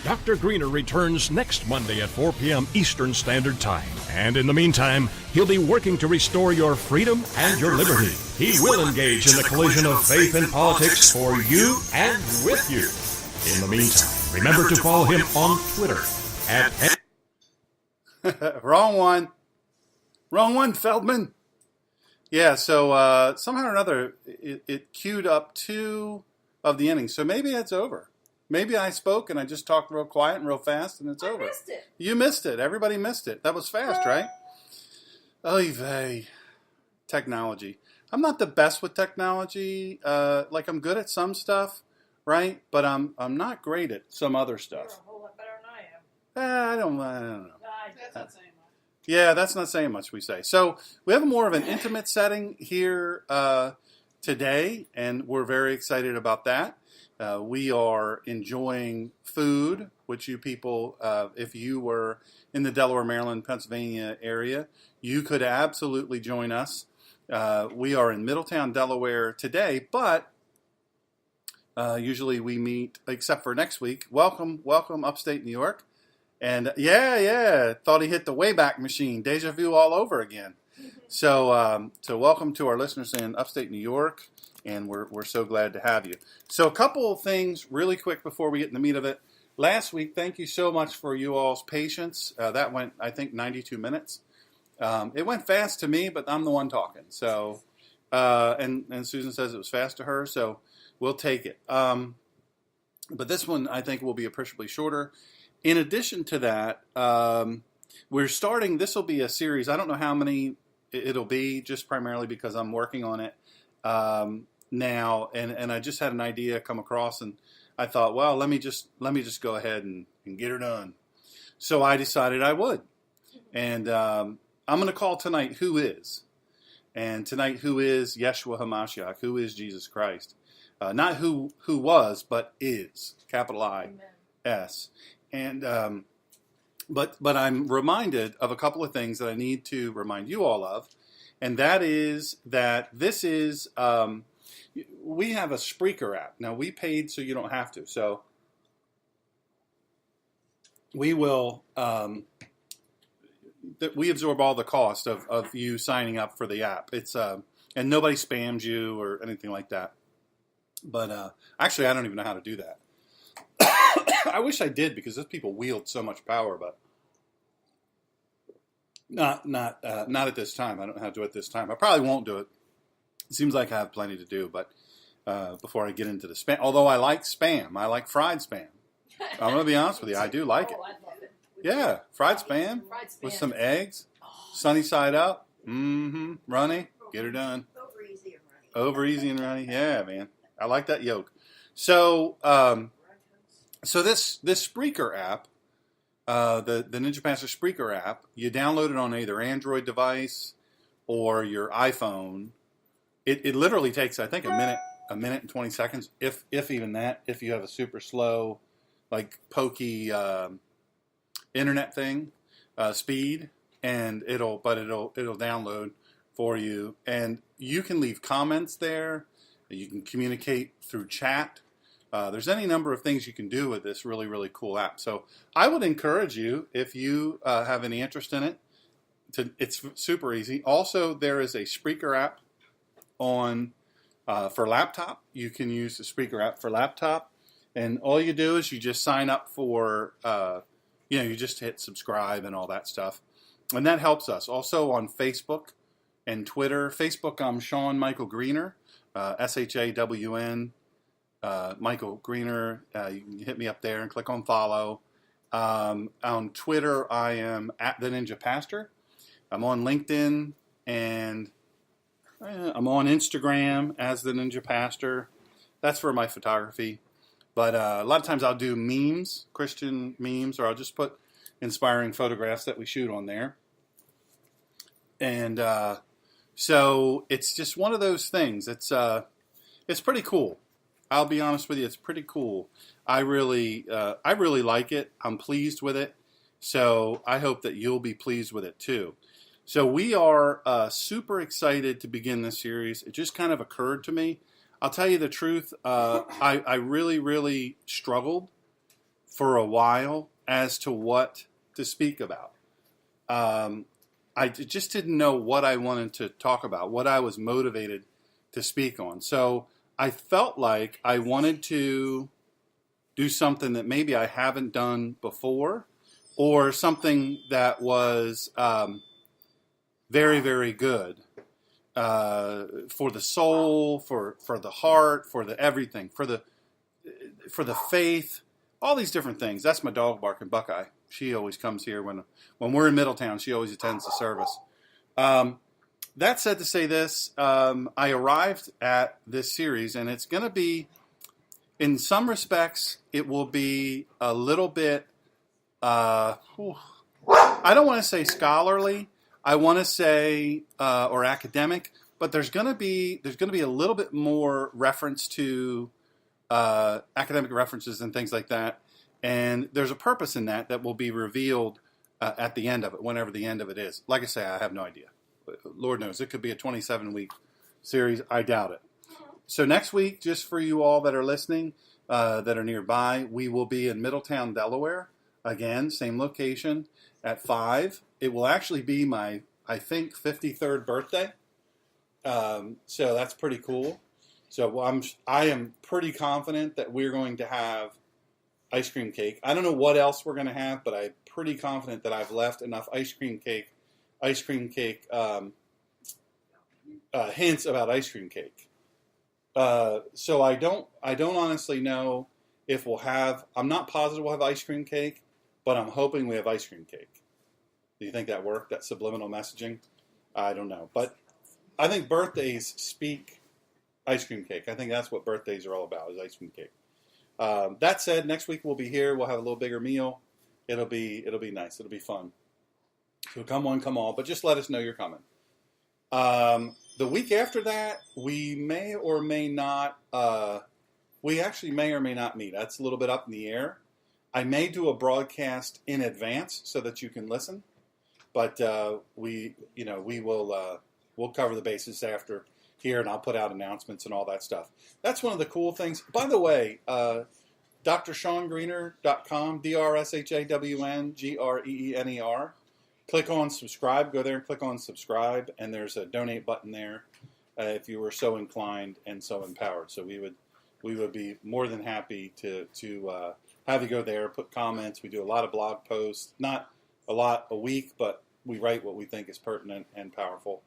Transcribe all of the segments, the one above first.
Dr. Greener returns next Monday at 4 p.m. Eastern Standard Time. And in the meantime, he'll be working to restore your freedom and your liberty. He will engage in the collision of faith and politics for you and with you. In the meantime, remember to follow him on Twitter at... Wrong one, Feldman. Yeah, so somehow or another, it queued up 2 of the innings. So maybe it's over. Maybe I spoke and I just talked real quiet and real fast and it's over. I missed it. You missed it. Everybody missed it. That was fast, right? Oy vey. Technology. I'm not the best with technology. Like I'm good at some stuff, right? But I'm not great at some other You're stuff. a whole lot better than I am. I don't know. That's not saying much. Yeah, that's not saying much, we say. So we have more of an intimate setting here today, and we're very excited about that. We are enjoying food, which you people, if you were in the Delaware, Maryland, Pennsylvania area, you could absolutely join us. We are in Middletown, Delaware today, but usually we meet, except for next week. Welcome upstate New York. And yeah, thought he hit the Wayback Machine. Deja vu all over again. So welcome to our listeners in upstate New York, and we're so glad to have you. So a couple of things really quick before we get in the meat of it. Last week, thank you so much for you all's patience. That went, I think, 92 minutes. It went fast to me, but I'm the one talking. So, and Susan says it was fast to her, so we'll take it. But this one, I think, will be appreciably shorter. In addition to that, we're starting, this will be a series. I don't know how many it'll be, just primarily because I'm working on it now. And I just had an idea come across, and I thought, well, let me just go ahead and get her done. So I decided I would. And I'm going to call tonight Who Is. And tonight, who is Yeshua HaMashiach? Who is Jesus Christ? Not who was, but is. Capital I-S. And but I'm reminded of a couple of things that I need to remind you all of, and that is that this is we have a Spreaker app. Now we paid so you don't have to. So we will we absorb all the cost of you signing up for the app. It's and nobody spams you or anything like that. But actually, I don't even know how to do that. I wish I did, because those people wield so much power, but not at this time. I don't know how to do it at this time. I probably won't do it. It seems like I have plenty to do, but before I get into the spam, although I like spam, I like fried spam. I'm going to be honest with you, I do like it. Oh, I love it. Yeah, fried spam with some eggs, sunny side up. Runny, get her done. Over easy and runny. Yeah, man, I like that yolk. So. So this Spreaker app, the Ninja Pastor Spreaker app, you download it on either Android device or your iPhone. It literally takes, I think, a minute and 20 seconds, if even that, if you have a super slow, like pokey internet thing, speed, and it'll download for you, and you can leave comments there. You can communicate through chat. There's any number of things you can do with this really, really cool app. So I would encourage you, if you have any interest in it, it's super easy. Also, there is a Spreaker app on for laptop. You can use the Spreaker app for laptop, and all you do is you just sign up for, you just hit subscribe and all that stuff, and that helps us. Also on Facebook and Twitter. Facebook, I'm Sean Michael Greener, SHAWN. Michael Greener, you can hit me up there and click on follow. On Twitter, I am at the Ninja Pastor. I'm on LinkedIn, and I'm on Instagram as the Ninja Pastor. That's for my photography. But a lot of times I'll do memes, Christian memes, or I'll just put inspiring photographs that we shoot on there. And so it's just one of those things. It's pretty cool. I'll be honest with you, it's pretty cool. I really like it. I'm pleased with it. So I hope that you'll be pleased with it too. So we are super excited to begin this series. It just kind of occurred to me. I'll tell you the truth. I really, really struggled for a while as to what to speak about. I just didn't know what I wanted to talk about, what I was motivated to speak on. So I felt like I wanted to do something that maybe I haven't done before, or something that was very, very good for the soul, for the heart, for the everything, for the faith, all these different things. That's my dog barking, Buckeye. She always comes here when we're in Middletown. She always attends the service. That said, to say this, I arrived at this series, and it's going to be, in some respects, it will be a little bit, I don't want to say scholarly. I want to say, or academic, but there's going to be a little bit more reference to academic references and things like that. And there's a purpose in that will be revealed at the end of it, whenever the end of it is. Like I say, I have no idea. Lord knows. It could be a 27-week series. I doubt it. So next week, just for you all that are listening, that are nearby, we will be in Middletown, Delaware. Again, same location at 5. It will actually be my, I think, 53rd birthday. So that's pretty cool. So I am pretty confident that we're going to have ice cream cake. I don't know what else we're going to have, but I'm pretty confident that I've left enough ice cream cake hints about ice cream cake. So I don't honestly know if we'll have. I'm not positive we'll have ice cream cake, but I'm hoping we have ice cream cake. Do you think that worked? That subliminal messaging? I don't know, but I think birthdays speak ice cream cake. I think that's what birthdays are all about, is ice cream cake. That said, next week we'll be here. We'll have a little bigger meal. It'll be nice. It'll be fun. So come one, come all. But just let us know you're coming. The week after that, we may or may not. We actually may or may not meet. That's a little bit up in the air. I may do a broadcast in advance so that you can listen. But we'll cover the bases after here, and I'll put out announcements and all that stuff. That's one of the cool things. By the way, DrShawnGreener.com, DrShawnGreener. Click on subscribe. Go there and click on subscribe, and there's a donate button there if you were so inclined and so empowered. So we would be more than happy to have you go there, put comments. We do a lot of blog posts, not a lot a week, but we write what we think is pertinent and powerful.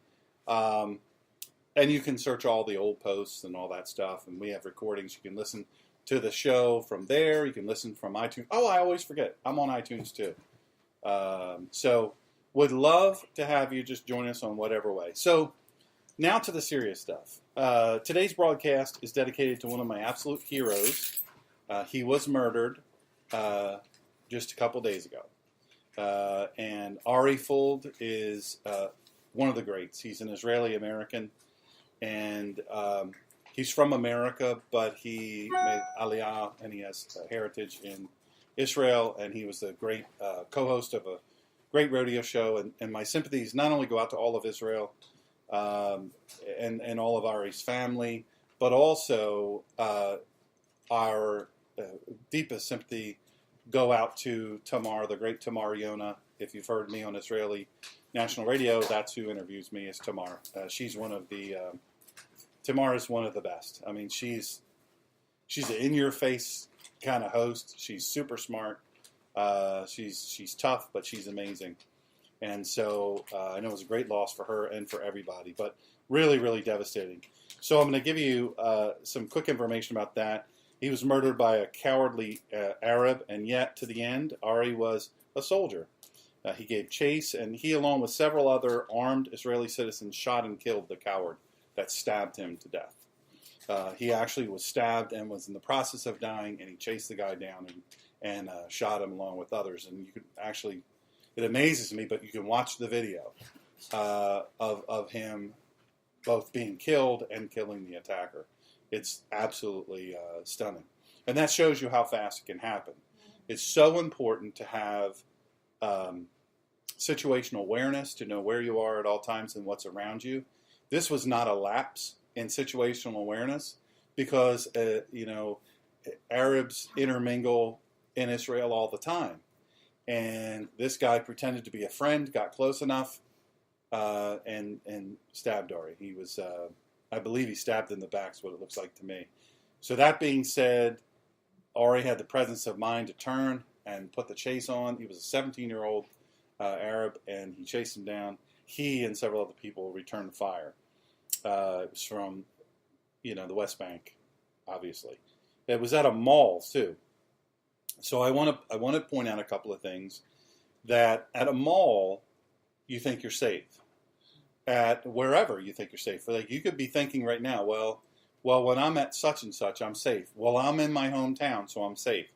And you can search all the old posts and all that stuff. And we have recordings. You can listen to the show from there. You can listen from iTunes. Oh, I always forget. I'm on iTunes too. So would love to have you just join us on whatever way. So now to the serious stuff. Today's broadcast is dedicated to one of my absolute heroes. He was murdered just a couple days ago. And Ari Fuld is one of the greats. He's an Israeli-American. And he's from America, but he made Aliyah, and he has heritage in Israel, and he was the great co-host of a great rodeo show. And my sympathies not only go out to all of Israel and all of Ari's family, but also our deepest sympathy go out to Tamar, the great Tamar Yona. If you've heard me on Israeli national radio, that's who interviews me, is Tamar. She's one of the... Tamar is one of the best. I mean, she's an in-your-face kind of host. She's super smart. She's tough, but she's amazing. And so I know it was a great loss for her and for everybody, but really, really devastating. So I'm going to give you some quick information about that. He was murdered by a cowardly Arab, and yet, to the end, Ari was a soldier. He gave chase, and he, along with several other armed Israeli citizens, shot and killed the coward that stabbed him to death. He actually was stabbed and was in the process of dying, and he chased the guy down and shot him along with others. And you could actually, it amazes me, but you can watch the video of him both being killed and killing the attacker. It's absolutely stunning. And that shows you how fast it can happen. It's so important to have situational awareness, to know where you are at all times and what's around you. This was not a lapse in situational awareness because, Arabs intermingle in Israel all the time. And this guy pretended to be a friend, got close enough, and stabbed Ari. He was, I believe he stabbed in the back, is what it looks like to me. So that being said, Ari had the presence of mind to turn and put the chase on. He was a 17-year-old Arab, and he chased him down. He and several other people returned fire. It was from, the West Bank, obviously. It was at a mall, too. So I want to point out a couple of things. That at a mall, you think you're safe. At wherever you think you're safe. Like you could be thinking right now, well, when I'm at such and such, I'm safe. Well, I'm in my hometown, so I'm safe.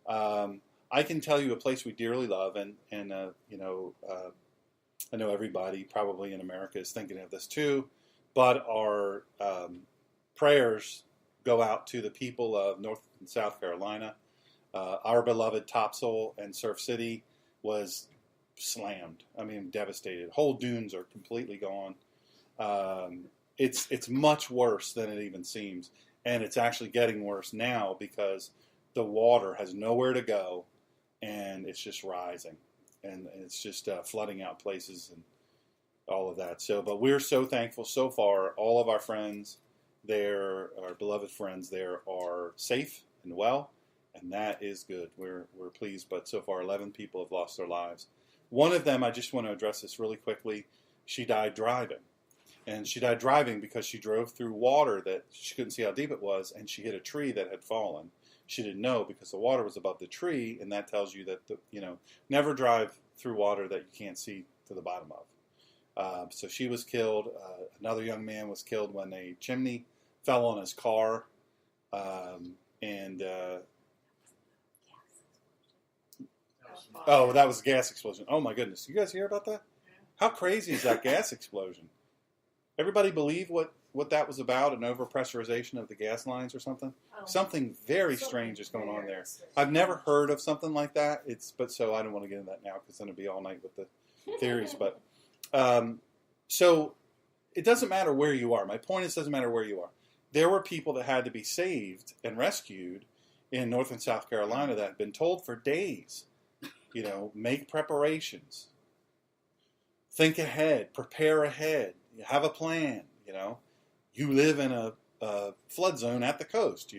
I can tell you a place we dearly love, and I know everybody probably in America is thinking of this too, but our prayers go out to the people of North and South Carolina. Our beloved Topsail and Surf City was slammed. I mean, devastated. Whole dunes are completely gone. It's much worse than it even seems, and it's actually getting worse now because the water has nowhere to go, and it's just rising, and it's just flooding out places and all of that. So, but we're so thankful so far. All of our friends there, our beloved friends there, are safe and well, and that is good. We're pleased. But so far, 11 people have lost their lives. One of them, I just want to address this really quickly. She died driving. And she died driving because she drove through water that she couldn't see how deep it was, and she hit a tree that had fallen. She didn't know because the water was above the tree, and that tells you that, never drive through water that you can't see to the bottom of. So she was killed. Another young man was killed when a chimney fell on his car. Oh, that was a gas explosion. Oh, my goodness. You guys hear about that? How crazy is that gas explosion? Everybody believe what that was about, an overpressurization of the gas lines or something? Oh. Something very strange is going on there. I've never heard of something like that. But so I don't want to get into that now because then it'll be all night with the theories. But so it doesn't matter where you are. My point is, it doesn't matter where you are. There were people that had to be saved and rescued in North and South Carolina that had been told for days, make preparations, think ahead, prepare ahead, have a plan. You live in a flood zone at the coast.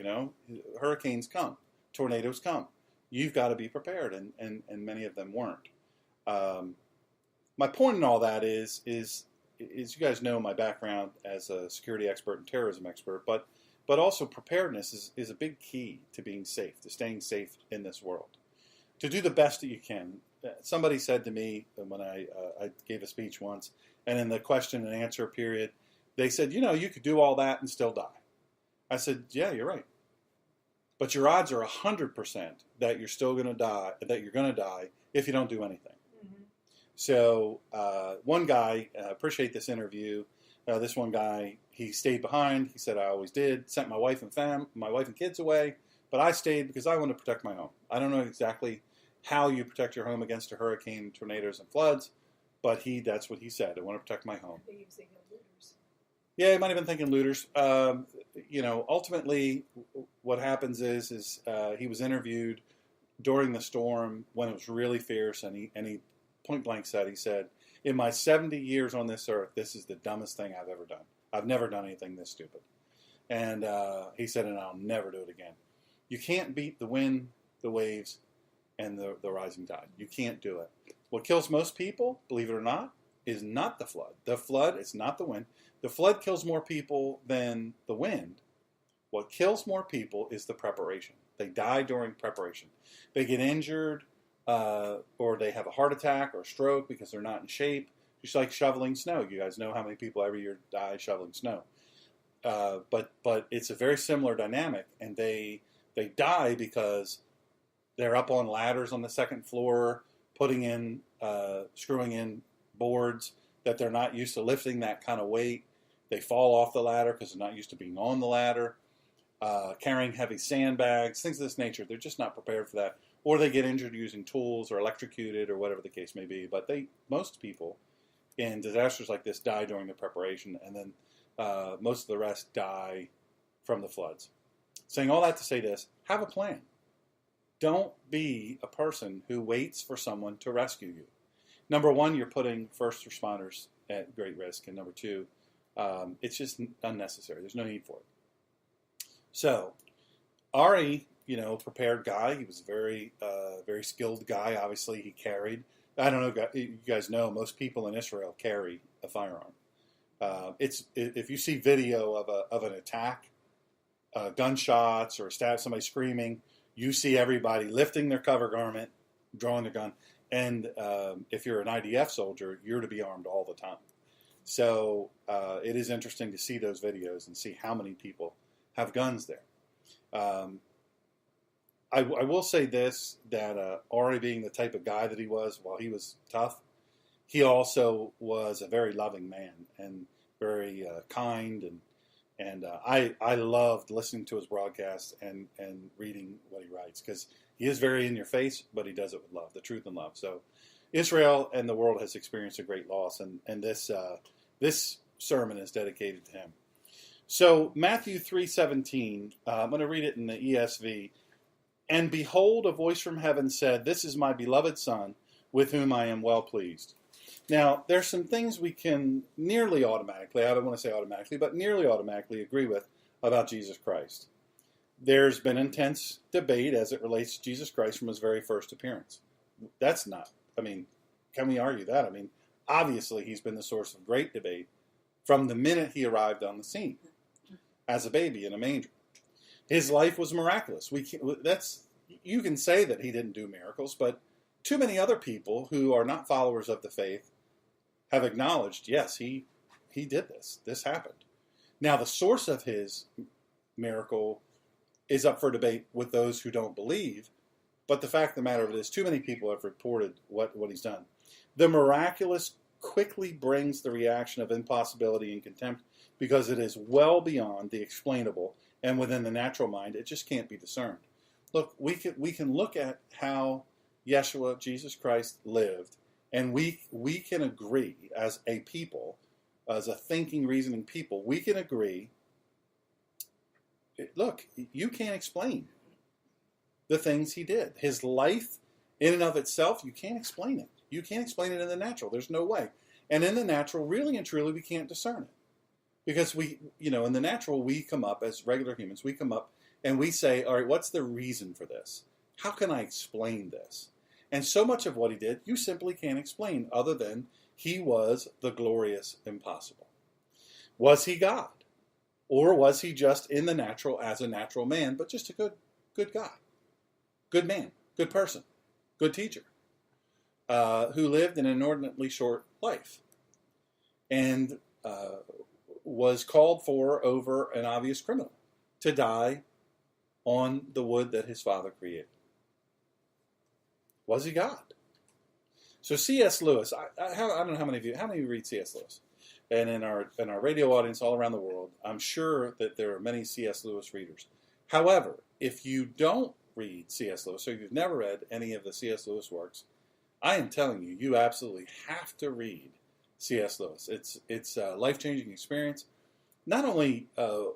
Hurricanes come, tornadoes come. You've got to be prepared, and many of them weren't. My point in all that is you guys know my background as a security expert and terrorism expert, but also preparedness is a big key to being safe, to staying safe in this world, to do the best that you can. Somebody said to me when I gave a speech once, and in the question and answer period, they said, you could do all that and still die. I said, yeah, you're right. But your odds are 100% that you're still going to die, that you're going to die if you don't do anything. Mm-hmm. So one guy, appreciate this interview. This one guy, he stayed behind. He said, I always did. Sent my wife and kids away, but I stayed because I want to protect my home. I don't know exactly how you protect your home against a hurricane, tornadoes, and floods, but that's what he said. I want to protect my home. I think he was thinking of looters. Yeah, he might have been thinking looters. Ultimately, what happens is he was interviewed during the storm when it was really fierce, and he point blank said, in my 70 years on this earth, this is the dumbest thing I've ever done. I've never done anything this stupid. And he said, and I'll never do it again. You can't beat the wind, the waves, and the rising tide. You can't do it. What kills most people, believe it or not, is not the flood. The flood is not the wind. The flood kills more people than the wind. What kills more people is the preparation. They die during preparation. They get injured or they have a heart attack or a stroke because they're not in shape. Just like shoveling snow. You guys know how many people every year die shoveling snow. But it's a very similar dynamic, and they die because they're up on ladders on the second floor, screwing in boards that they're not used to lifting that kind of weight. They fall off the ladder because they're not used to being on the ladder, carrying heavy sandbags, things of this nature. They're just not prepared for that. Or they get injured using tools or electrocuted or whatever the case may be. But most people in disasters like this die during the preparation, and then most of the rest die from the floods. Saying all that to say this, have a plan. Don't be a person who waits for someone to rescue you. Number one, you're putting first responders at great risk. And number two, it's just unnecessary. There's no need for it. So, Ari, prepared guy. He was a very, very skilled guy. Obviously, he carried. I don't know, you guys know, most people in Israel carry a firearm. If you see video of an attack, gunshots or somebody screaming, you see everybody lifting their cover garment, drawing their gun. And if you're an IDF soldier, you're to be armed all the time. So it is interesting to see those videos and see how many people have guns there. I will say this, that Ari being the type of guy that he was, while he was tough, he also was a very loving man and very kind. And I loved listening to his broadcasts and reading what he writes, because he is very in your face, but he does it with love, the truth and love. So Israel and the world has experienced a great loss, and this sermon is dedicated to him. So Matthew 3:17, I'm going to read it in the ESV. And behold, a voice from heaven said, "This is my beloved Son, with whom I am well pleased." Now, there's some things we can nearly automatically, I don't want to say automatically, but nearly automatically agree with about Jesus Christ. There's been intense debate as it relates to Jesus Christ from his very first appearance. Can we argue that? Obviously, he's been the source of great debate from the minute he arrived on the scene as a baby in a manger. His life was miraculous. You can say that he didn't do miracles, but too many other people who are not followers of the faith have acknowledged, yes, he did this. This happened. Now, the source of his miracle is up for debate with those who don't believe, but the fact of the matter is, too many people have reported what he's done. The miraculous quickly brings the reaction of impossibility and contempt, because it is well beyond the explainable, and within the natural mind, it just can't be discerned. Look, we can look at how Yeshua, Jesus Christ, lived, and we can agree as a people, as a thinking, reasoning people, we can agree, look, you can't explain the things he did. His life, in and of itself, you can't explain it. You can't explain it in the natural. There's no way. And in the natural, really and truly, we can't discern it. Because in the natural, we come up as regular humans, we come up and we say, all right, what's the reason for this? How can I explain this? And so much of what he did, you simply can't explain, other than he was the glorious impossible. Was he God? Or was he just in the natural as a natural man, but just a good guy? Good man, good person, good teacher, who lived an inordinately short life. And was called for over an obvious criminal to die on the wood that his father created. Was he God? So C.S. Lewis, I don't know how many of you read C.S. Lewis? And in our radio audience all around the world, I'm sure that there are many C.S. Lewis readers. However, if you don't read C.S. Lewis, or you've never read any of the C.S. Lewis works, I am telling you, you absolutely have to read C.S. Lewis. It's a life-changing experience. Not only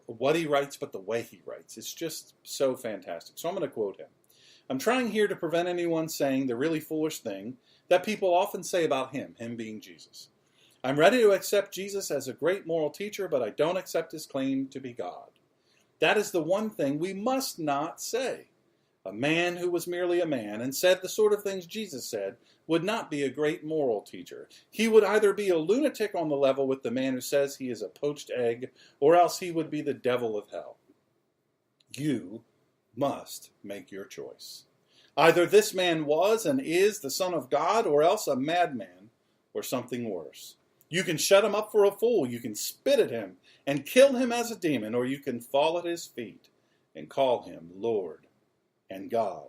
what he writes, but the way he writes. It's just so fantastic. So I'm going to quote him. "I'm trying here to prevent anyone saying the really foolish thing that people often say about him being Jesus. I'm ready to accept Jesus as a great moral teacher, but I don't accept his claim to be God. That is the one thing we must not say. A man who was merely a man and said the sort of things Jesus said would not be a great moral teacher. He would either be a lunatic on the level with the man who says he is a poached egg, or else he would be the devil of hell. You must make your choice. Either this man was and is the Son of God, or else a madman, or something worse. You can shut him up for a fool, you can spit at him and kill him as a demon, or you can fall at his feet and call him Lord and God.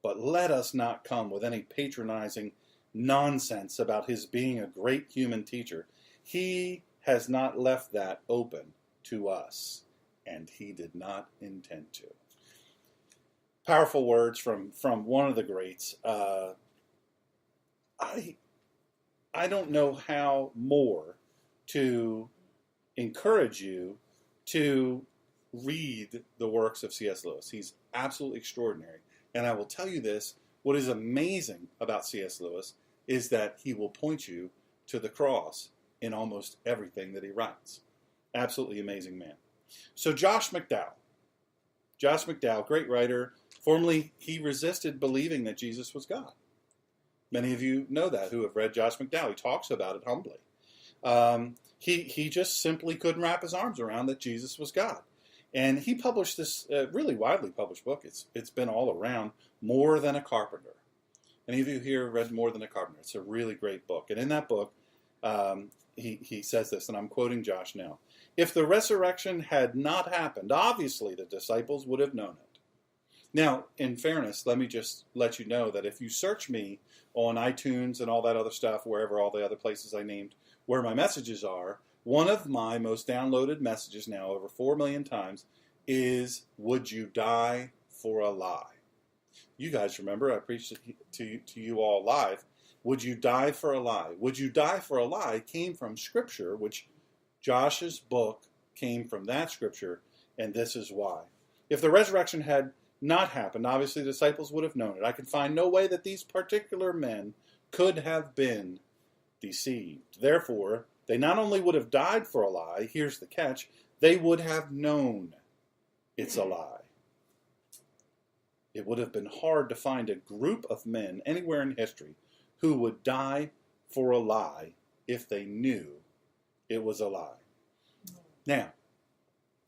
But let us not come with any patronizing nonsense about his being a great human teacher. He has not left that open to us, and he did not intend to." Powerful words from one of the greats. I don't know how more to encourage you to read the works of C.S. Lewis. He's absolutely extraordinary. And I will tell you this, what is amazing about C.S. Lewis is that he will point you to the cross in almost everything that he writes. Absolutely amazing man. So Josh McDowell. Josh McDowell, great writer. Formerly, he resisted believing that Jesus was God. Many of you know that who have read Josh McDowell. He talks about it humbly. He just simply couldn't wrap his arms around that Jesus was God. And he published this really widely published book. It's been all around, More Than a Carpenter. Any of you here read More Than a Carpenter? It's a really great book. And in that book, he says this, and I'm quoting Josh now. If the resurrection had not happened, obviously the disciples would have known it. Now, in fairness, let me just let you know that if you search me on iTunes and all that other stuff, wherever all the other places I named, where my messages are, one of my most downloaded messages now, over 4 million times, is, would you die for a lie? You guys remember, I preached it to you all live. Would you die for a lie? Would you die for a lie came from Scripture, which Josh's book came from that Scripture, and this is why. If the resurrection had not happened, obviously the disciples would have known it. I can find no way that these particular men could have been deceived. Therefore, they not only would have died for a lie, here's the catch, they would have known it's a lie. It would have been hard to find a group of men anywhere in history who would die for a lie if they knew it was a lie. Now,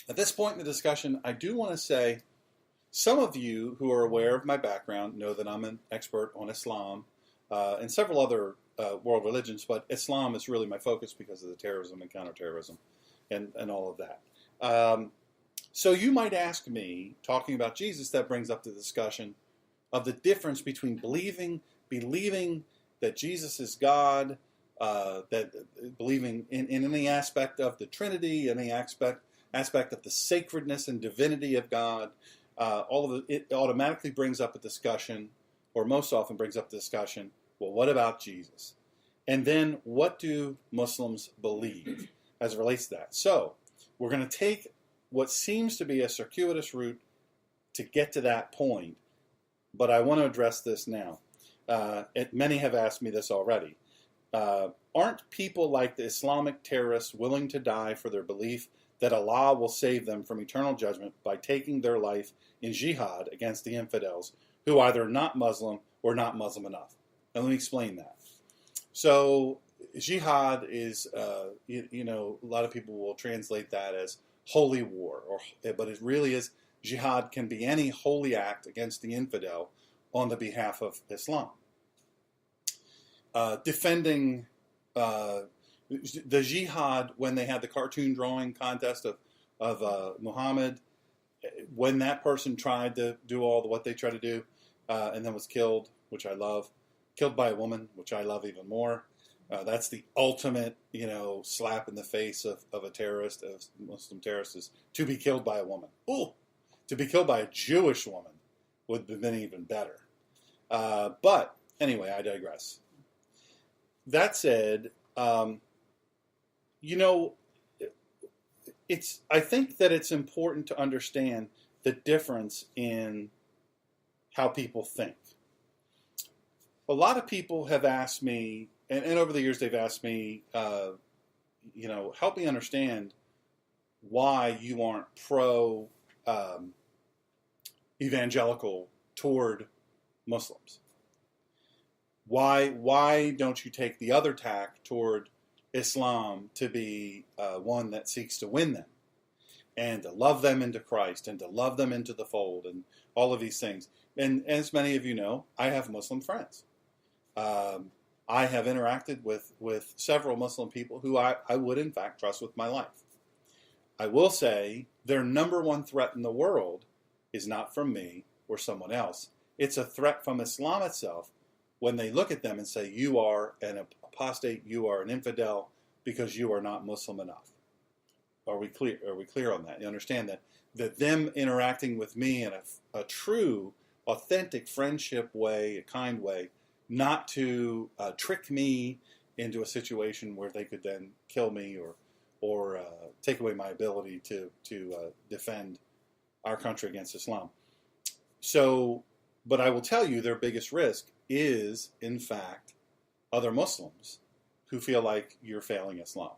at this point in the discussion, I do want to say, some of you who are aware of my background know that I'm an expert on Islam and several other world religions, but Islam is really my focus because of the terrorism and counterterrorism and all of that. So you might ask me, talking about Jesus, that brings up the discussion of the difference between believing that Jesus is God, that believing in any aspect of the Trinity, any aspect of the sacredness and divinity of God. It automatically brings up a discussion, or most often brings up the discussion, well, what about Jesus? And then what do Muslims believe as it relates to that? So we're going to take what seems to be a circuitous route to get to that point, but I want to address this now. Many have asked me this already. Aren't people like the Islamic terrorists willing to die for their belief that Allah will save them from eternal judgment by taking their life in jihad against the infidels who either are not Muslim or not Muslim enough? And let me explain that. So jihad is, a lot of people will translate that as holy war, but it really is, jihad can be any holy act against the infidel on the behalf of Islam. Defending the jihad, when they had the cartoon drawing contest of Muhammad, when that person tried to do what they try to do, and then was killed, which I love, killed by a woman, which I love even more. That's the ultimate, slap in the face of a terrorist, of Muslim terrorist, is to be killed by a woman. Ooh, to be killed by a Jewish woman would have been even better. But anyway, I digress. That said, I think that it's important to understand the difference in how people think. A lot of people have asked me, and over the years they've asked me, help me understand why you aren't evangelical toward Muslims. Why don't you take the other tack toward Islam to be one that seeks to win them and to love them into Christ and to love them into the fold and all of these things? And as many of you know, I have Muslim friends. I have interacted with several Muslim people who I would in fact trust with my life. I will say their number one threat in the world is not from me or someone else. It's a threat from Islam itself when they look at them and say, you are an apostate, you are an infidel because you are not Muslim enough. Are we clear on that? You understand that them interacting with me in a true, authentic friendship way, a kind way, not to trick me into a situation where they could then kill me take away my ability to defend our country against Islam. So, but I will tell you, their biggest risk is, in fact, other Muslims who feel like you're failing Islam.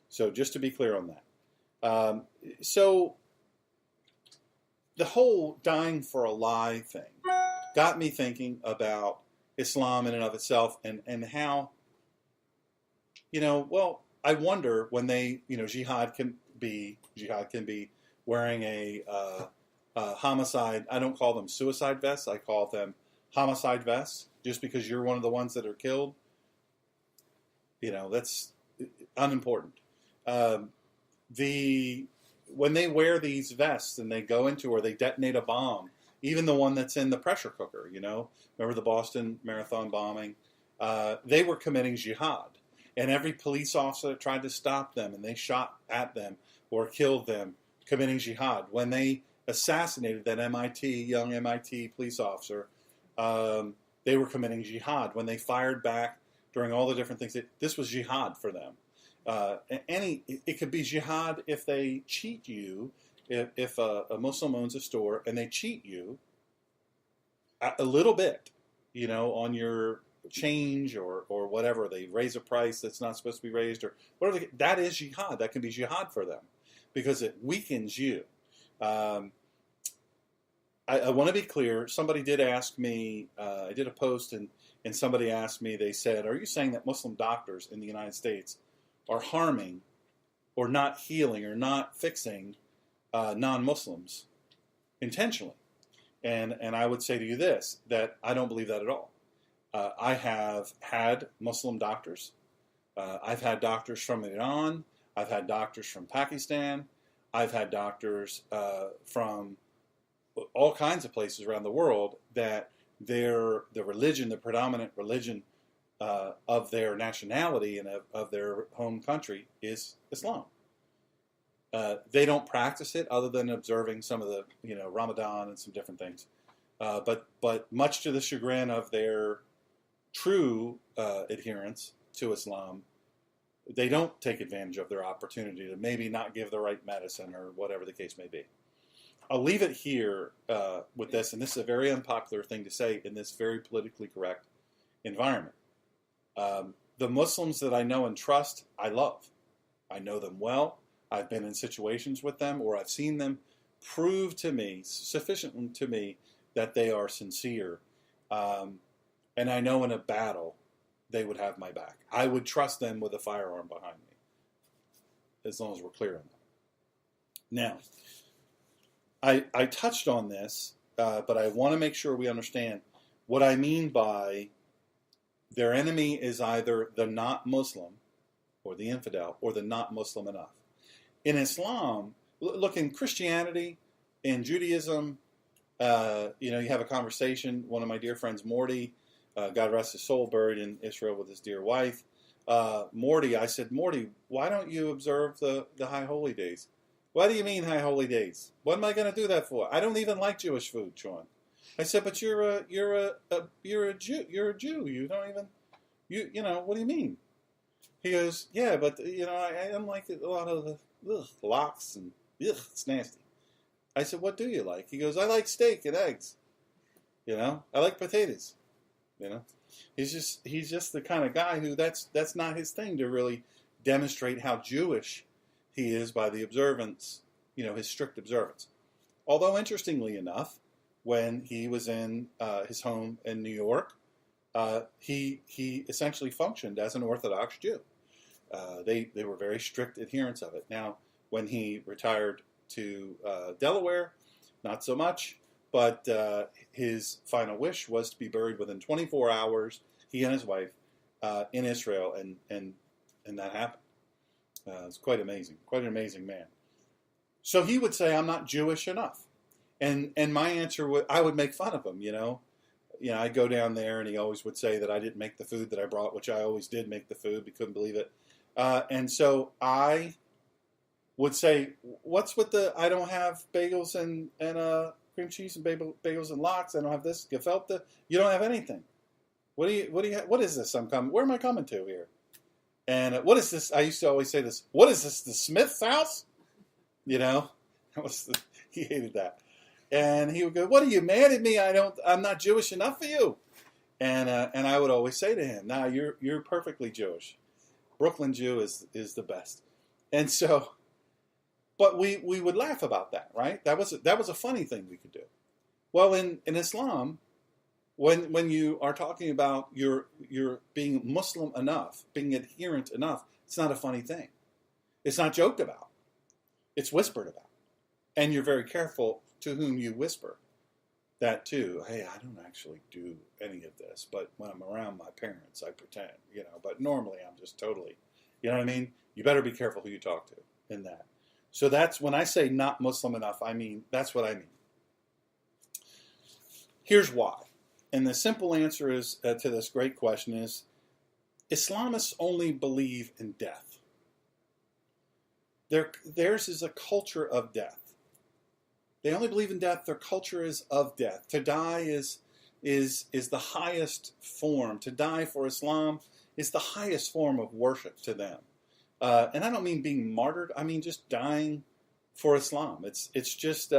So just to be clear on that. So the whole dying for a lie thing got me thinking about Islam in and of itself, and how, well, I wonder when they, jihad can be wearing a homicide. I don't call them suicide vests. I call them homicide vests. Just because you're one of the ones that are killed, that's unimportant. When they wear these vests and they go into, or they detonate a bomb, even the one that's in the pressure cooker, remember the Boston Marathon bombing? They were committing jihad. And every police officer that tried to stop them, and they shot at them or killed them, committing jihad. When they assassinated that young MIT police officer, they were committing jihad. When they fired back during all the different things, this was jihad for them. It could be jihad if they cheat you. If a Muslim owns a store and they cheat you a little bit, on your change or whatever, they raise a price that's not supposed to be raised, or whatever, that is jihad. That can be jihad for them because it weakens you. I want to be clear. Somebody did ask me, I did a post and somebody asked me, they said, are you saying that Muslim doctors in the United States are harming or not healing or not fixing non-Muslims intentionally? And I would say to you this, that I don't believe that at all. I have had Muslim doctors. I've had doctors from Iran. I've had doctors from Pakistan. I've had doctors from all kinds of places around the world that the predominant religion of their nationality and of their home country is Islam. They don't practice it other than observing some of the, Ramadan and some different things. But much to the chagrin of their true adherents to Islam, they don't take advantage of their opportunity to maybe not give the right medicine or whatever the case may be. I'll leave it here with this, and this is a very unpopular thing to say in this very politically correct environment. The Muslims that I know and trust, I love. I know them well. I've been in situations with them, or I've seen them prove to me, sufficient to me, that they are sincere. And I know in a battle, they would have my back. I would trust them with a firearm behind me, as long as we're clear on that. Now, I touched on this, but I want to make sure we understand what I mean by their enemy is either the not Muslim, or the infidel, or the not Muslim enough. In Islam, look, in Christianity, in Judaism, you have a conversation. One of my dear friends, Morty, God rest his soul, buried in Israel with his dear wife. Morty, I said, Morty, why don't you observe the High Holy Days? What do you mean High Holy Days? What am I going to do that for? I don't even like Jewish food, Sean. I said, but you're a Jew. You're a Jew. You don't even, what do you mean? He goes, yeah, but I don't like a lot of the lox and it's nasty. I said, what do you like? He goes, I like steak and eggs. I like potatoes. He's just the kind of guy who that's not his thing, to really demonstrate how Jewish he is by the observance, his strict observance. Although, interestingly enough, when he was in his home in New York, he essentially functioned as an Orthodox Jew. They were very strict adherents of it. Now, when he retired to Delaware, not so much, but his final wish was to be buried within 24 hours, he and his wife, in Israel, and that happened. It's quite amazing, quite an amazing man. So he would say, I'm not Jewish enough. And my answer I would make fun of him, I'd go down there and he always would say that I didn't make the food that I brought, which I always did make the food. He couldn't believe it. And so I would say, what's with I don't have bagels and cream cheese and bagels and lox. I don't have this gefilte. You don't have anything. What is this? Where am I coming to here? And what is this? I used to always say this. What is this? The Smith's house? You know, he hated that. And he would go, "What are you mad at me? I'm not Jewish enough for you." And I would always say to him, "No, you're perfectly Jewish. Brooklyn Jew is the best." And so, but we would laugh about that, right? That was a funny thing we could do. Well, in Islam, when you are talking about you're being Muslim enough, being adherent enough, it's not a funny thing. It's not joked about. It's whispered about. And you're very careful to whom you whisper that too. Hey, I don't actually do any of this, but when I'm around my parents, I pretend, but normally I'm just totally, you know what I mean? You better be careful who you talk to in that. So that's when I say not Muslim enough, I mean, that's what I mean. Here's why. And the simple answer is to this great question is Islamists only believe in death. Theirs is a culture of death. They only believe in death. Their culture is of death. To die is the highest form. To die for Islam is the highest form of worship to them. And I don't mean being martyred. I mean just dying for Islam. It's just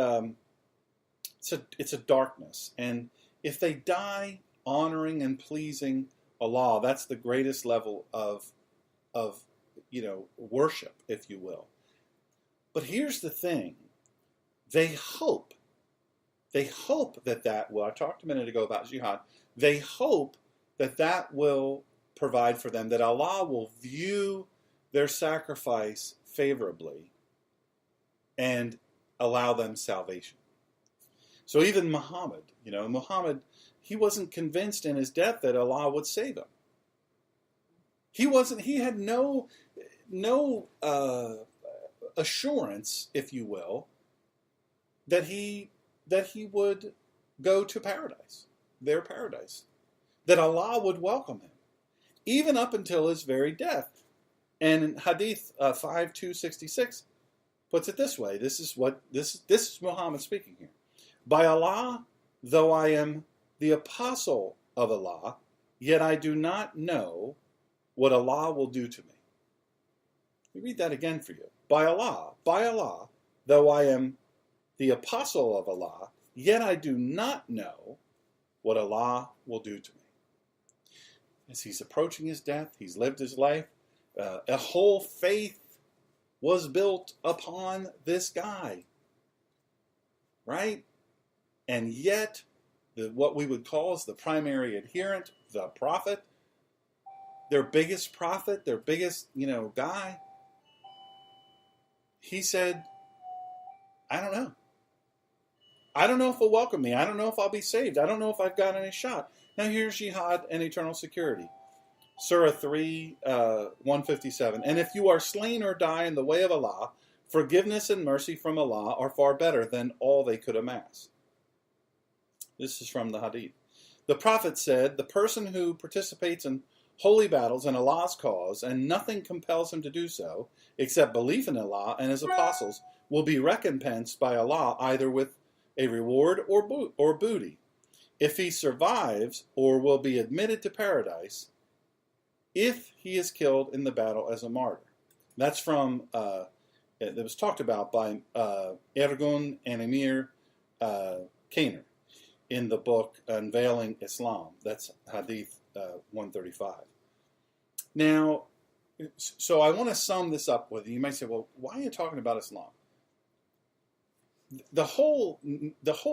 it's a darkness. And if they die honoring and pleasing Allah, that's the greatest level of worship, if you will. But here's the thing. They hope that well, I talked a minute ago about jihad. They hope that will provide for them, that Allah will view their sacrifice favorably and allow them salvation. So even Muhammad, he wasn't convinced in his death that Allah would save him. He had no assurance, if you will, that he would go to paradise, their paradise, that Allah would welcome him, even up until his very death. And Hadith 5266 puts it this way. This is Muhammad speaking here. By Allah, though I am the apostle of Allah, yet I do not know what Allah will do to me. Let me read that again for you. By Allah, though I am the apostle of Allah, yet I do not know what Allah will do to me. As he's approaching his death, he's lived his life. A whole faith was built upon this guy, right? And yet, what we would call is the primary adherent, the prophet, their biggest prophet, their biggest, guy, he said, I don't know. I don't know if he'll welcome me. I don't know if I'll be saved. I don't know if I've got any shot. Now here's jihad and eternal security. Surah 3, 157. And if you are slain or die in the way of Allah, forgiveness and mercy from Allah are far better than all they could amass. This is from the Hadith. The Prophet said, the person who participates in holy battles in Allah's cause, and nothing compels him to do so, except belief in Allah and His apostles, will be recompensed by Allah either with a reward or booty. If he survives, or will be admitted to paradise, if he is killed in the battle as a martyr. That's from, that was talked about by Ergun and Emir Kainer in the book Unveiling Islam. That's Hadith 135. Now, so I want to sum this up with you. You might say, well, why are you talking about Islam? The whole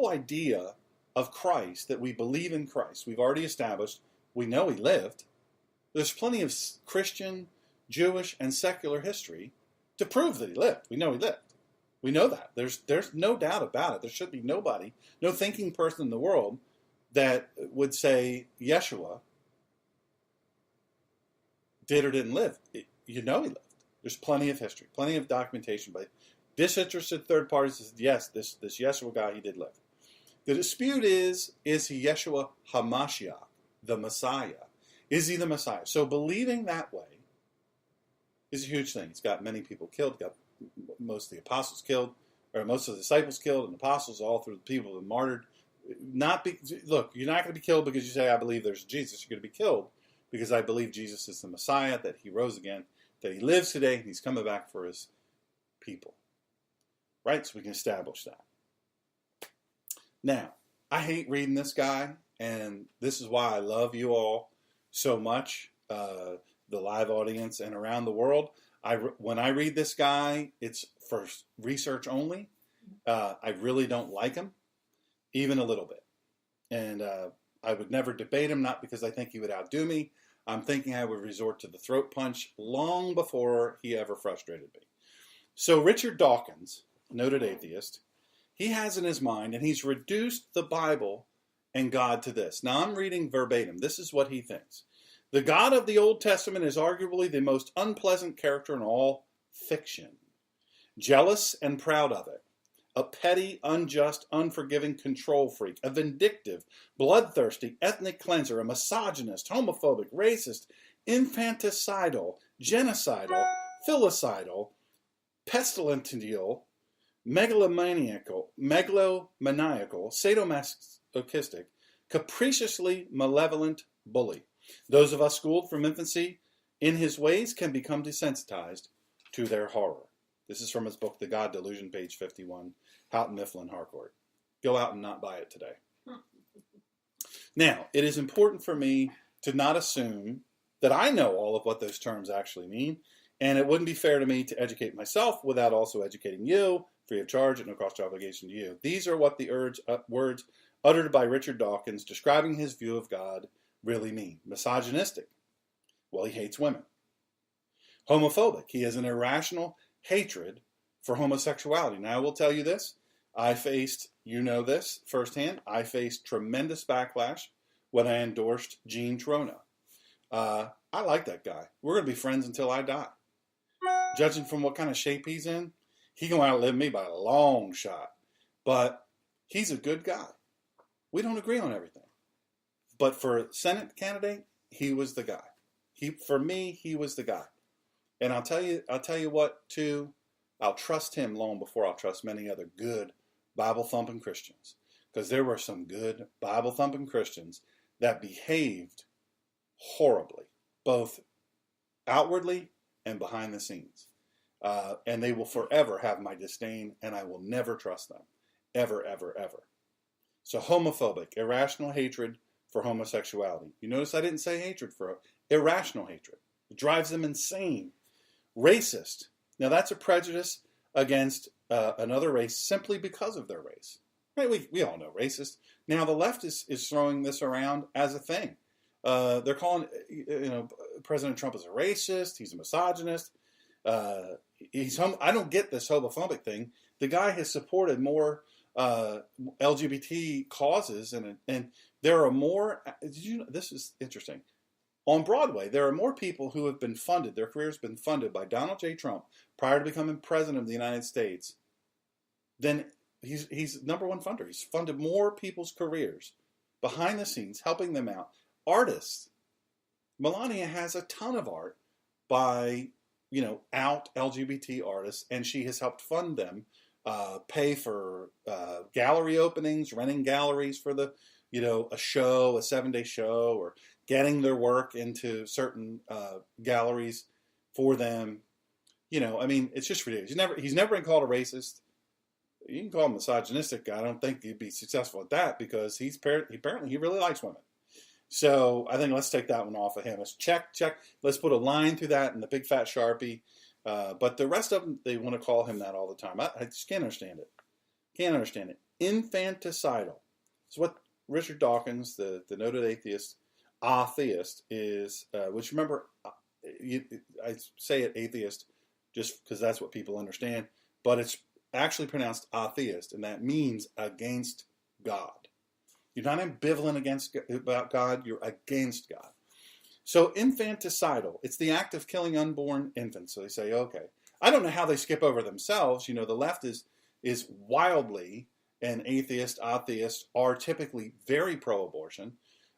idea of Christ, that we believe in Christ, we've already established, we know He lived. There's plenty of Christian, Jewish, and secular history to prove that He lived. We know He lived. We know that. There's no doubt about it. There should be nobody, no thinking person in the world that would say Yeshua did or didn't live. You know He lived. There's plenty of history, plenty of documentation by disinterested third parties that said, yes, this Yeshua guy, he did live. The dispute is he Yeshua HaMashiach, the Messiah? Is he the Messiah? So believing that way is a huge thing. It's got many people killed, got most of the apostles killed, or most of the disciples killed, and apostles all through the people who were martyred. Look, you're not going to be killed because you say, I believe there's Jesus. You're going to be killed because I believe Jesus is the Messiah, that he rose again, that he lives today, and he's coming back for his people. Right? So we can establish that. Now, I hate reading this guy, and this is why I love you all so much, the live audience and around the world. When I read this guy, it's for research only. I really don't like him, even a little bit. And I would never debate him, not because I think he would outdo me. I'm thinking I would resort to the throat punch long before he ever frustrated me. So Richard Dawkins, noted atheist, he has in his mind, and he's reduced the Bible and God to this. Now I'm reading verbatim. This is what he thinks. The God of the Old Testament is arguably the most unpleasant character in all fiction. Jealous and proud of it. A petty, unjust, unforgiving control freak. A vindictive, bloodthirsty, ethnic cleanser. A misogynist, homophobic, racist, infanticidal, genocidal, filicidal, pestilential, megalomaniacal, sadomasochistic, capriciously malevolent bully. Those of us schooled from infancy in his ways can become desensitized to their horror. This is from his book, The God Delusion, page 51, Houghton Mifflin Harcourt. Go out and not buy it today. Now, it is important for me to not assume that I know all of what those terms actually mean, and it wouldn't be fair to me to educate myself without also educating you, free of charge, at no cost or obligation to you. These are what the words uttered by Richard Dawkins describing his view of God really mean. Misogynistic. Well, he hates women. Homophobic. He has an irrational hatred for homosexuality. Now, I will tell you this. I faced, you know this firsthand, I faced tremendous backlash when I endorsed Gene Trona. I like that guy. We're going to be friends until I die. Judging from what kind of shape he's in, he going to outlive me by a long shot. But he's a good guy. We don't agree on everything. But for Senate candidate, he was the guy. For me, he was the guy. And I'll tell you what, too, I'll trust him long before I'll trust many other good Bible-thumping Christians. Because there were some good Bible-thumping Christians that behaved horribly, both outwardly and behind the scenes. And they will forever have my disdain, and I will never trust them. Ever, ever, ever. So homophobic, irrational hatred for homosexuality. You notice I didn't say hatred for irrational hatred. It drives them insane. Racist. Now that's a prejudice against another race simply because of their race. Right? We all know racist. Now the left is throwing this around as a thing. They're calling President Trump is a racist. He's a misogynist. I don't get this homophobic thing. The guy has supported more LGBT causes, and there are more. This is interesting. On Broadway, there are more people who have been funded, their careers been funded by Donald J. Trump prior to becoming president of the United States than he's number one funder. He's funded more people's careers behind the scenes, helping them out. Artists. Melania has a ton of art by, out LGBT artists, and she has helped fund them, pay for gallery openings, renting galleries for a show, a 7-day show, or getting their work into certain galleries for them. It's just ridiculous. He's never been called a racist. You can call him misogynistic. I don't think he'd be successful at that because apparently he really likes women. So I think let's take that one off of him. Let's check. Let's put a line through that in the big fat Sharpie. But the rest of them, they want to call him that all the time. I just can't understand it. Infanticidal. It's what Richard Dawkins, the noted atheist is, which remember, I say it atheist just because that's what people understand, but it's actually pronounced atheist, and that means against God. You're not ambivalent about God, you're against God. So infanticidal, it's the act of killing unborn infants. So they say, okay. I don't know how they skip over themselves. The left is wildly, and atheists are typically very pro-abortion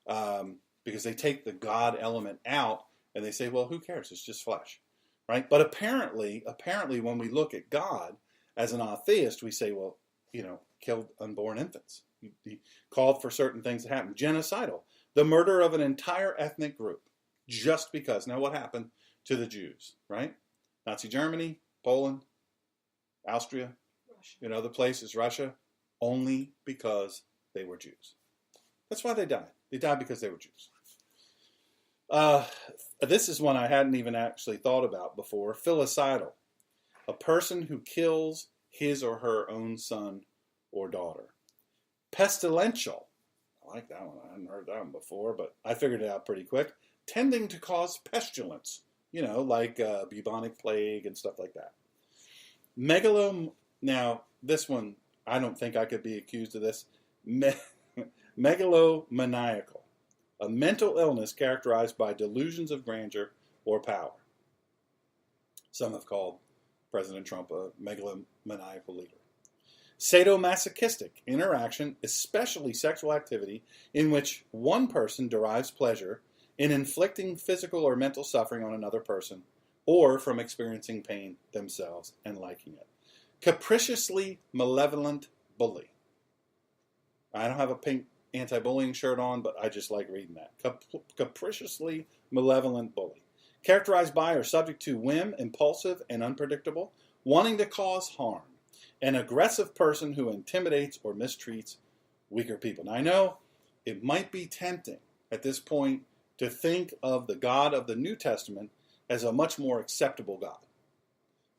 because they take the God element out and they say, well, who cares? It's just flesh, right? But apparently, when we look at God as an atheist, we say, well, killed unborn infants. He called for certain things to happen. Genocidal, the murder of an entire ethnic group. Just because. Now, what happened to the Jews, right? Nazi Germany, Poland, Austria, Russia. Other places, Russia, only because they were Jews. That's why they died. They died because they were Jews. This is one I hadn't even actually thought about before. Filicidal. A person who kills his or her own son or daughter. Pestilential. I like that one. I hadn't heard that one before, but I figured it out pretty quick. Tending to cause pestilence. Like bubonic plague and stuff like that. Now, this one, I don't think I could be accused of this. Megalomaniacal. A mental illness characterized by delusions of grandeur or power. Some have called President Trump a megalomaniacal leader. Sadomasochistic interaction, especially sexual activity, in which one person derives pleasure in inflicting physical or mental suffering on another person, or from experiencing pain themselves and liking it. Capriciously malevolent bully. I don't have a pink anti-bullying shirt on, but I just like reading that. Capriciously malevolent bully. Characterized by or subject to whim, impulsive and unpredictable, wanting to cause harm. An aggressive person who intimidates or mistreats weaker people. Now I know it might be tempting at this point to think of the God of the New Testament as a much more acceptable God,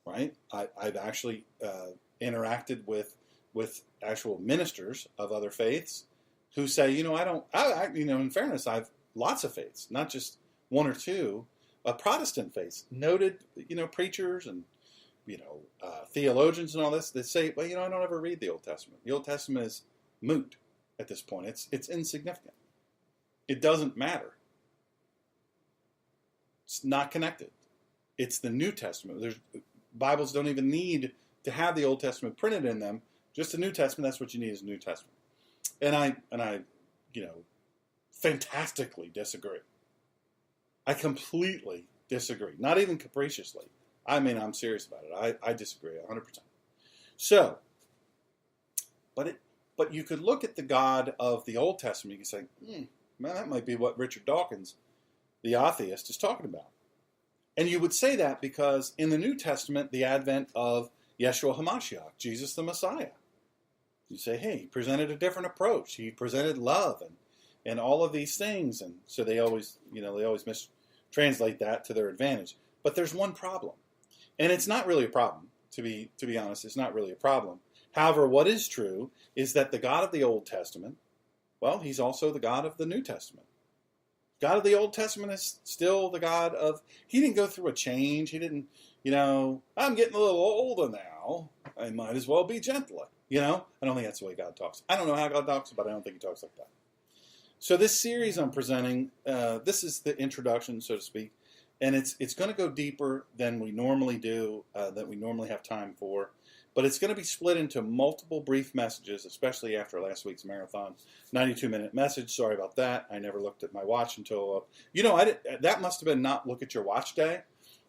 right? I've actually interacted with actual ministers of other faiths who say, in fairness, I've lots of faiths, not just one or two, Protestant faiths, noted, preachers and, theologians and all this, that say, well, I don't ever read the Old Testament. The Old Testament is moot at this point. It's insignificant. It doesn't matter. It's not connected. It's the New Testament. Bibles don't even need to have the Old Testament printed in them. Just the New Testament. That's what you need is the New Testament. And I, fantastically disagree. I completely disagree. Not even capriciously. I'm serious about it. I disagree 100%. So, but you could look at the God of the Old Testament. You could say, man, that might be what Richard Dawkins, the atheist, is talking about. And you would say that because in the New Testament, the advent of Yeshua HaMashiach, Jesus the Messiah, you say, hey, he presented a different approach. He presented love and all of these things. And so they always mistranslate that to their advantage. But there's one problem. And it's not really a problem, to be honest. It's not really a problem. However, what is true is that the God of the Old Testament, well, he's also the God of the New Testament. God of the Old Testament is still the God of, he didn't go through a change. He didn't, I'm getting a little older now. I might as well be gentler. I don't think that's the way God talks. I don't know how God talks, but I don't think he talks like that. So this series I'm presenting, this is the introduction, so to speak, and it's going to go deeper than we normally do, that we normally have time for. But it's going to be split into multiple brief messages, especially after last week's marathon 92-minute message. Sorry about that. I never looked at my watch until, that must have been not look at your watch day.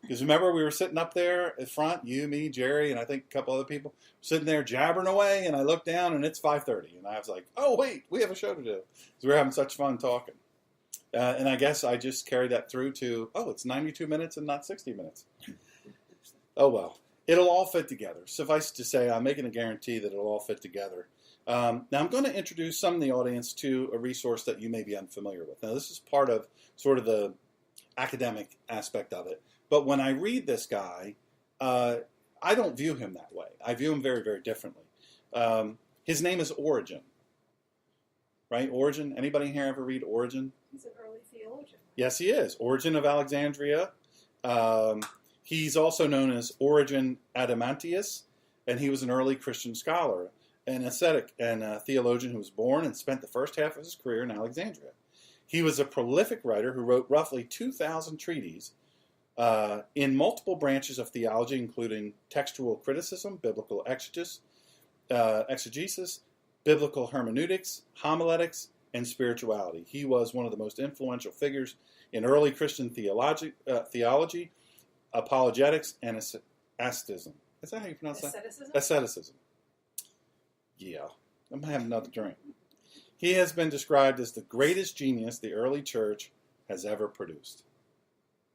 Because remember, we were sitting up there at front, you, me, Jerry, and I think a couple other people, sitting there jabbering away, and I looked down, and it's 5:30. And I was like, oh, wait, we have a show to do. Because we were having such fun talking. And I guess I just carried that through to, it's 92 minutes and not 60 minutes. Oh, well. It'll all fit together. Suffice to say, I'm making a guarantee that it'll all fit together. Now, I'm going to introduce some of the audience to a resource that you may be unfamiliar with. Now, this is part of sort of the academic aspect of it. But when I read this guy, I don't view him that way. I view him very, very differently. His name is Origen. Right? Origen? Anybody here ever read Origen? He's an early theologian. Yes, he is. Origen of Alexandria. He's also known as Origen Adamantius, and he was an early Christian scholar, an ascetic, and a theologian who was born and spent the first half of his career in Alexandria. He was a prolific writer who wrote roughly 2,000 treatises in multiple branches of theology, including textual criticism, biblical exegesis, biblical hermeneutics, homiletics, and spirituality. He was one of the most influential figures in early Christian theology, apologetics, and asceticism. Is that how you pronounce that? Asceticism. Yeah. I'm going to have another drink. He has been described as the greatest genius the early church has ever produced.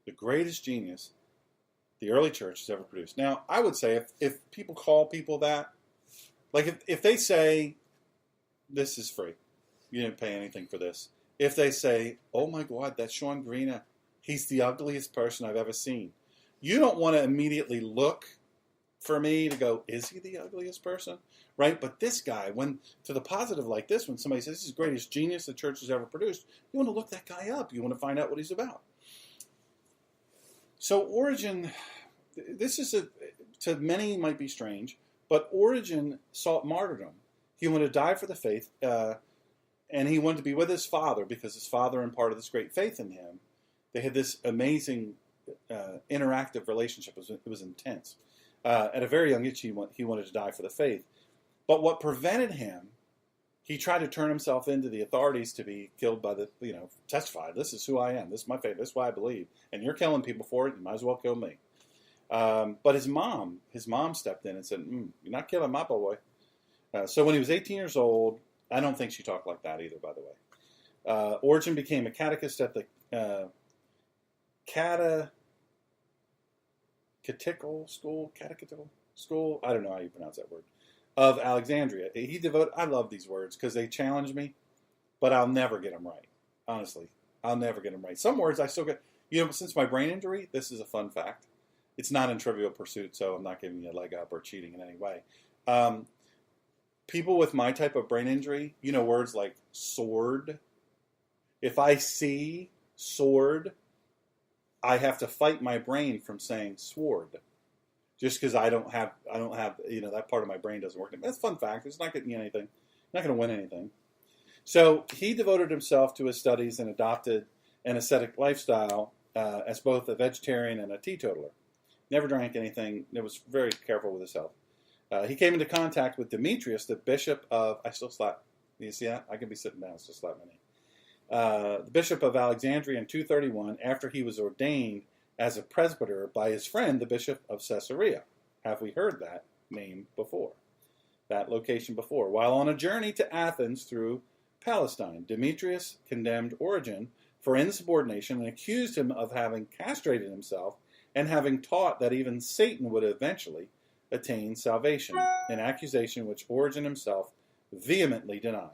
the greatest genius the early church has ever produced. Now, I would say if people call people that, like if they say, this is free, you didn't pay anything for this. If they say, oh my God, that's Sean Greena, he's the ugliest person I've ever seen. You don't want to immediately look for me to go, is he the ugliest person? Right? But this guy, when to the positive like this, when somebody says this is the greatest genius the church has ever produced, you want to look that guy up. You want to find out what he's about. So Origen, this is to many might be strange, but Origen sought martyrdom. He wanted to die for the faith, and he wanted to be with his father because his father imparted this great faith in him. They had this amazing interactive relationship. It was intense. At a very young age, he wanted to die for the faith. But what prevented him, he tried to turn himself into the authorities to be killed by testify. This is who I am. This is my faith. This is why I believe. And you're killing people for it. You might as well kill me. But his mom stepped in and said, you're not killing my boy. So when he was 18 years old, I don't think she talked like that either, by the way. Origen became a catechist at the catechetical school, I don't know how you pronounce that word, of Alexandria. I love these words because they challenge me, but I'll never get them right. Honestly, I'll never get them right. Some words I still get, since my brain injury, this is a fun fact. It's not in Trivial Pursuit, so I'm not giving you a leg up or cheating in any way. People with my type of brain injury, words like sword. If I see sword, I have to fight my brain from saying sword, just because I don't have that part of my brain doesn't work. That's a fun fact. It's not getting you anything. Not going to win anything. So he devoted himself to his studies and adopted an ascetic lifestyle as both a vegetarian and a teetotaler. Never drank anything. He was very careful with his health. He came into contact with Demetrius, the bishop of... I still slap. You see that? I can be sitting down. Still slap my knee. The bishop of Alexandria in 231, after he was ordained as a presbyter by his friend, the bishop of Caesarea. Have we heard that name before? That location before? While on a journey to Athens through Palestine, Demetrius condemned Origen for insubordination and accused him of having castrated himself and having taught that even Satan would eventually attain salvation, an accusation which Origen himself vehemently denied.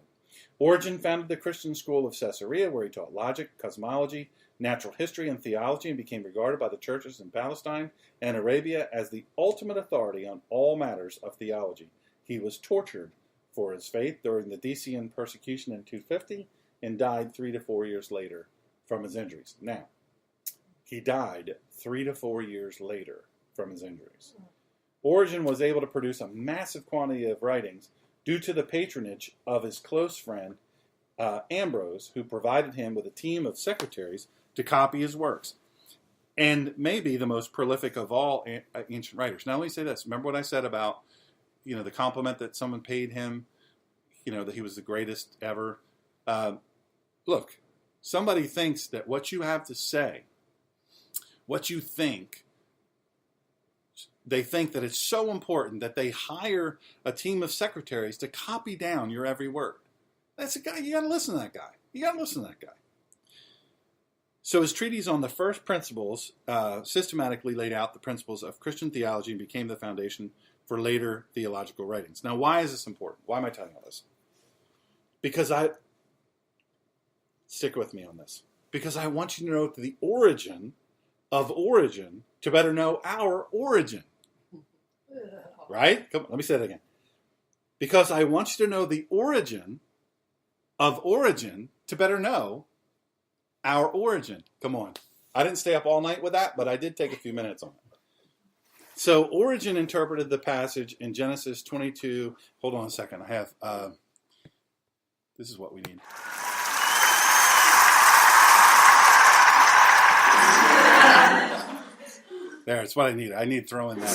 Origen founded the Christian school of Caesarea, where he taught logic, cosmology, natural history, and theology, and became regarded by the churches in Palestine and Arabia as the ultimate authority on all matters of theology. He was tortured for his faith during the Decian persecution in 250 and died 3 to 4 years later from his injuries. Now, he died 3 to 4 years later from his injuries. Origen was able to produce a massive quantity of writings due to the patronage of his close friend Ambrose, who provided him with a team of secretaries to copy his works, and maybe the most prolific of all ancient writers. Now let me say this. Remember what I said about the compliment that someone paid him, that he was the greatest ever? Look, somebody thinks that what you have to say, what you think, they think that it's so important that they hire a team of secretaries to copy down your every word. That's a guy, you got to listen to that guy. You got to listen to that guy. So his treatise on the first principles systematically laid out the principles of Christian theology and became the foundation for later theological writings. Now, why is this important? Why am I telling you all this? Because stick with me on this. Because I want you to know the origin of Origen to better know our origin. Right? Come on, let me say that again. Because I want you to know the origin of Origen to better know our origin. Come on. I didn't stay up all night with that, but I did take a few minutes on it. So Origen interpreted the passage in Genesis 22. Hold on a second. I have, this is what we need. There, it's what I need. I need to throw in that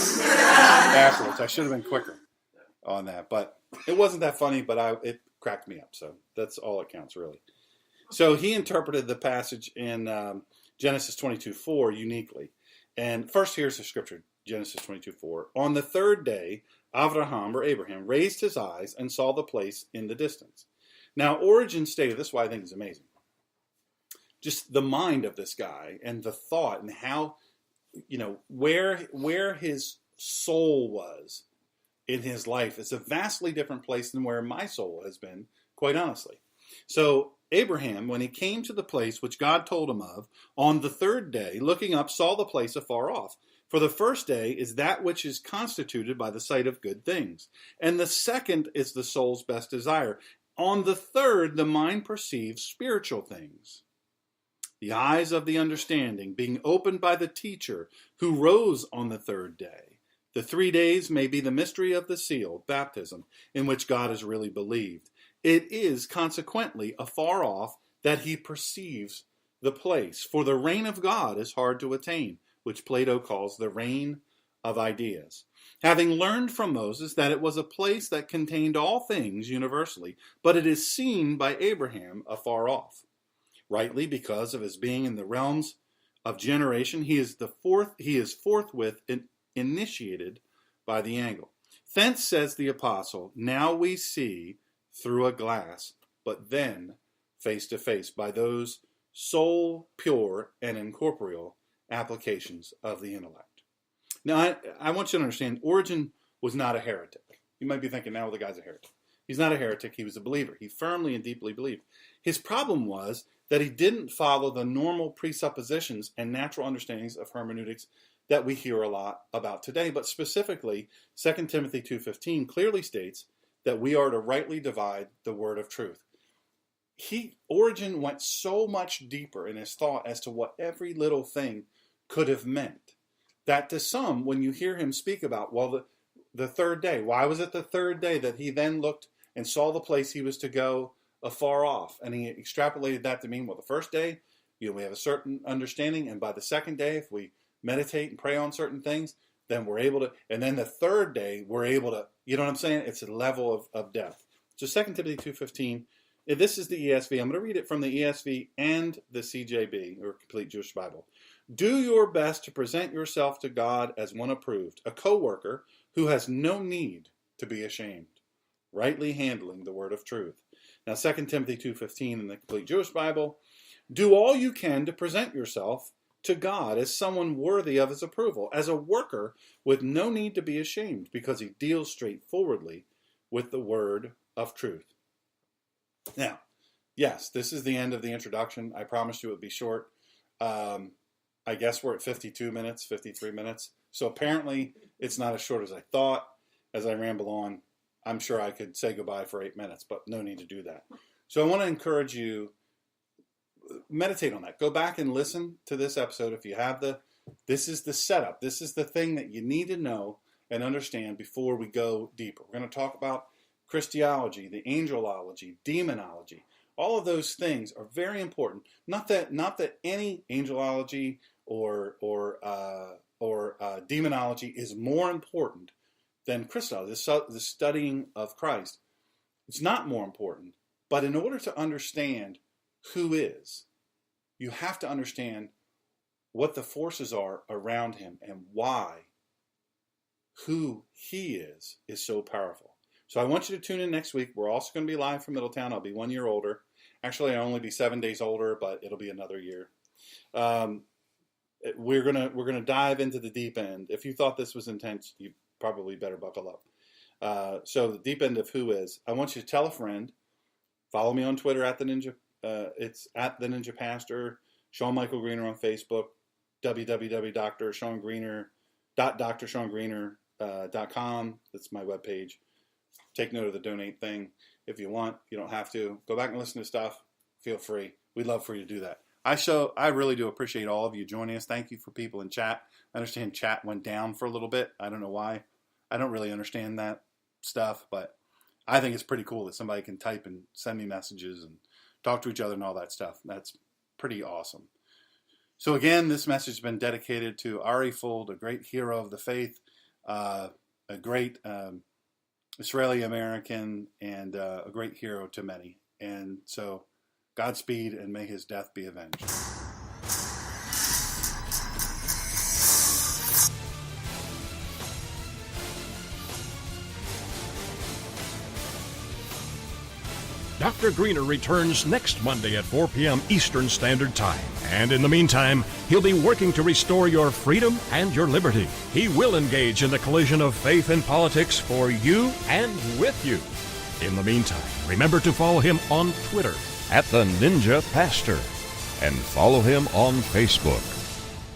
afterwards. I should have been quicker on that, but it wasn't that funny, but it cracked me up, so that's all that counts, really. So he interpreted the passage in Genesis 22:4 uniquely. And first, here's the scripture, Genesis 22:4. On the third day, Abraham raised his eyes and saw the place in the distance. Now, Origen stated, this is why I think it's amazing. just the mind of this guy and the thought and how, where his soul was in his life is a vastly different place than where my soul has been, quite honestly. So Abraham, when he came to the place which God told him of, on the third day, looking up, saw the place afar off. For the first day is that which is constituted by the sight of good things, and the second is the soul's best desire. On the third, the mind perceives spiritual things. The eyes of the understanding being opened by the teacher who rose on the third day. The 3 days may be the mystery of the seal, baptism, in which God is really believed. It is consequently afar off that he perceives the place, for the reign of God is hard to attain, which Plato calls the reign of ideas. Having learned from Moses that it was a place that contained all things universally, but it is seen by Abraham afar off. Rightly, because of his being in the realms of generation, he is forthwith initiated by the angle. Thence says the apostle, now we see through a glass, but then face to face, by those soul pure and incorporeal applications of the intellect. Now, I want you to understand, Origen was not a heretic. You might be thinking, now the guy's a heretic. He's not a heretic, he was a believer. He firmly and deeply believed. His problem was that he didn't follow the normal presuppositions and natural understandings of hermeneutics that we hear a lot about today. But specifically, 2 Timothy 2:15 clearly states that we are to rightly divide the word of truth. Origen went so much deeper in his thought as to what every little thing could have meant, that to some, when you hear him speak about, the third day, why was it the third day that he then looked and saw the place he was to go afar off? And he extrapolated that to mean, the first day, we have a certain understanding, and by the second day, if we meditate and pray on certain things, then we're able to, and then the third day, we're able to, you know what I'm saying? It's a level of depth. So 2 Timothy 2:15, this is the ESV. I'm going to read it from the ESV and the CJB, or Complete Jewish Bible. Do your best to present yourself to God as one approved, a co-worker who has no need to be ashamed, rightly handling the word of truth. Now 2 Timothy 2:15 in the Complete Jewish Bible, do all you can to present yourself to God as someone worthy of his approval, as a worker with no need to be ashamed, because he deals straightforwardly with the word of truth. Now, yes, this is the end of the introduction. I promised you it would be short. I guess we're at 52 minutes, 53 minutes. So apparently it's not as short as I thought. As I ramble on, I'm sure I could say goodbye for 8 minutes, but no need to do that. So I want to encourage you, meditate on that. Go back and listen to this episode if you have this is the setup. This is the thing that you need to know and understand before we go deeper. We're going to talk about Christology, the angelology, demonology. All of those things are very important. Not that any angelology or demonology is more important than Christology, the studying of Christ. It's not more important. But in order to understand who is, you have to understand what the forces are around him and why who he is so powerful. So I want you to tune in next week. We're also going to be live from Middletown. I'll be 1 year older. Actually, I'll only be 7 days older, but it'll be another year. We're gonna dive into the deep end. If you thought this was intense, you probably better buckle up. So the deep end of who is. I want you to tell a friend. Follow me on Twitter at the Ninja. It's at the Ninja Pastor. Sean Michael Greener on Facebook. www.drshawngreener.com. That's my webpage. Take note of the donate thing if you want. You don't have to. Go back and listen to stuff. Feel free. We'd love for you to do that. I really do appreciate all of you joining us. Thank you for people in chat. I understand chat went down for a little bit. I don't know why. I don't really understand that stuff, but I think it's pretty cool that somebody can type and send me messages and talk to each other and all that stuff. That's pretty awesome. So again, this message has been dedicated to Ari Fuld, a great hero of the faith, a great Israeli American, and a great hero to many. And so, Godspeed, and may his death be avenged. Dr. Greener returns next Monday at 4 p.m. Eastern Standard Time. And in the meantime, he'll be working to restore your freedom and your liberty. He will engage in the collision of faith and politics for you and with you. In the meantime, remember to follow him on Twitter at the Ninja Pastor and follow him on Facebook.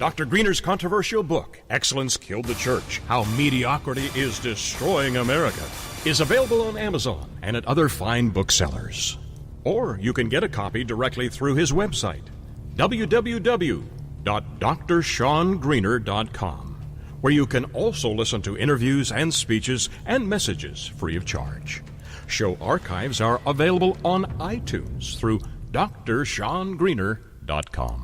Dr. Greener's controversial book, Excellence Killed the Church, How Mediocrity is Destroying America, is available on Amazon and at other fine booksellers. Or you can get a copy directly through his website, www.drshawngreener.com, where you can also listen to interviews and speeches and messages free of charge. Show archives are available on iTunes through drshawngreener.com.